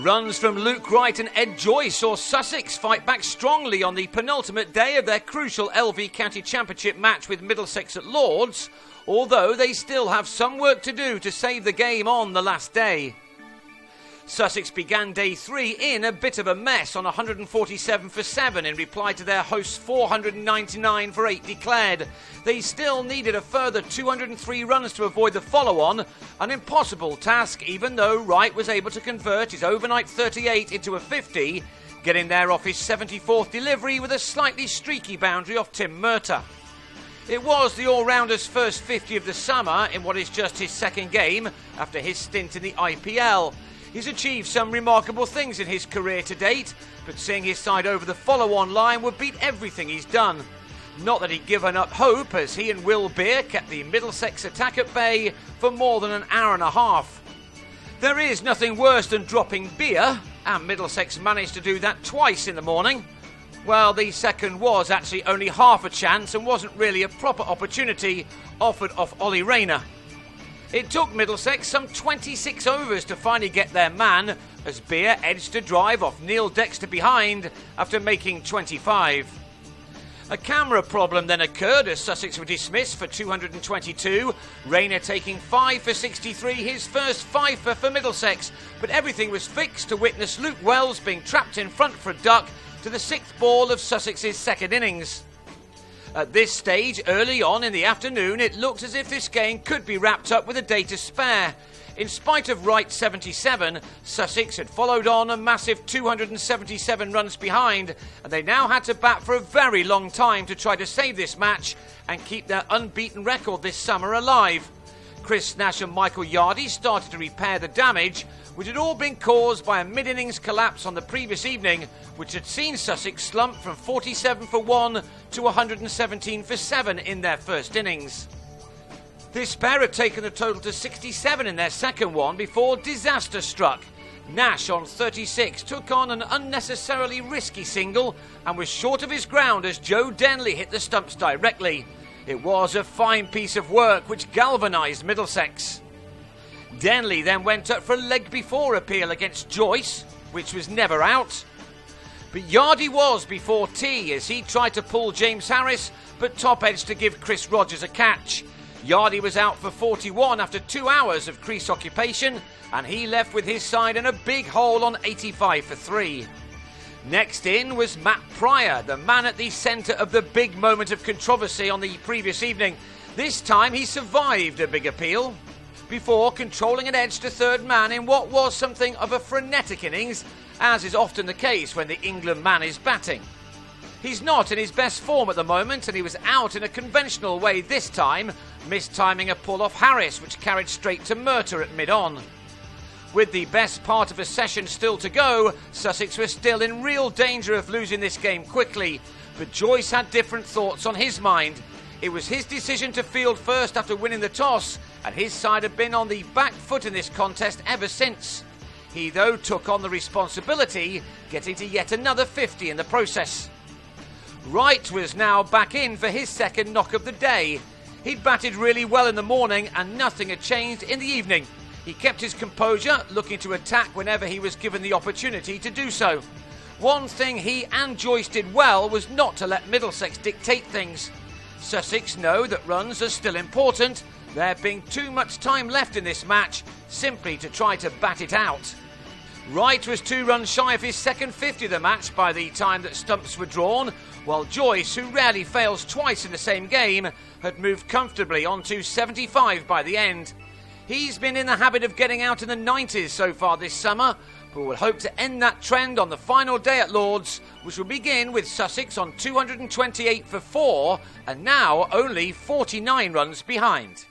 Runs from Luke Wright and Ed Joyce saw Sussex fight back strongly on the penultimate day of their crucial LV County Championship match with Middlesex at Lords, although they still have some work to do to save the game on the last day. Sussex began day 3 in a bit of a mess on 147 for 7 in reply to their hosts' 499 for 8 declared. They still needed a further 203 runs to avoid the follow-on, an impossible task even though Wright was able to convert his overnight 38 into a 50, getting there off his 74th delivery with a slightly streaky boundary off Tim Murtagh. It was the all-rounder's first 50 of the summer in what is just his second game after his stint in the IPL. He's achieved some remarkable things in his career to date, but seeing his side over the follow-on line would beat everything he's done. Not that he'd given up hope, as he and Will Beer kept the Middlesex attack at bay for more than an hour and a half. There is nothing worse than dropping Beer, and Middlesex managed to do that twice in the morning. Well, the second was actually only half a chance and wasn't really a proper opportunity offered off Ollie Rayner. It took Middlesex some 26 overs to finally get their man, as Beer edged a drive off Neil Dexter behind after making 25. A camera problem then occurred as Sussex were dismissed for 222, Rayner taking 5 for 63, his first fifer for Middlesex, but everything was fixed to witness Luke Wells being trapped in front for a duck to the 6th ball of Sussex's second innings. At this stage, early on in the afternoon, it looked as if this game could be wrapped up with a day to spare. In spite of Wright's 77, Sussex had followed on a massive 277 runs behind, and they now had to bat for a very long time to try to save this match and keep their unbeaten record this summer alive. Chris Nash and Michael Yardy started to repair the damage, which had all been caused by a mid-innings collapse on the previous evening, which had seen Sussex slump from 47 for 1 to 117 for 7 in their first innings. This pair had taken the total to 67 in their second one before disaster struck. Nash on 36 took on an unnecessarily risky single and was short of his ground as Joe Denley hit the stumps directly. It was a fine piece of work which galvanised Middlesex. Denley then went up for a leg before appeal against Joyce, which was never out. But Yardy was before tea as he tried to pull James Harris, but top edged to give Chris Rogers a catch. Yardy was out for 41 after 2 hours of crease occupation, and he left with his side in a big hole on 85 for 3. Next in was Matt Prior, the man at the centre of the big moment of controversy on the previous evening. This time he survived a big appeal, before controlling an edge to third man in what was something of a frenetic innings, as is often the case when the England man is batting. He's not in his best form at the moment, and he was out in a conventional way this time, mistiming a pull off Harris, which carried straight to Murtagh at mid-on. With the best part of a session still to go, Sussex were still in real danger of losing this game quickly, but Joyce had different thoughts on his mind. It was his decision to field first after winning the toss, and his side had been on the back foot in this contest ever since. He, though, took on the responsibility, getting to yet another 50 in the process. Wright was now back in for his second knock of the day. He'd batted really well in the morning and nothing had changed in the evening. He kept his composure, looking to attack whenever he was given the opportunity to do so. One thing he and Joyce did well was not to let Middlesex dictate things. Sussex know that runs are still important, there being too much time left in this match simply to try to bat it out. Wright was 2 runs shy of his second 50 of the match by the time that stumps were drawn, while Joyce, who rarely fails twice in the same game, had moved comfortably on to 75 by the end. He's been in the habit of getting out in the 90s so far this summer, but will hope to end that trend on the final day at Lords, which will begin with Sussex on 228 for 4 and now only 49 runs behind.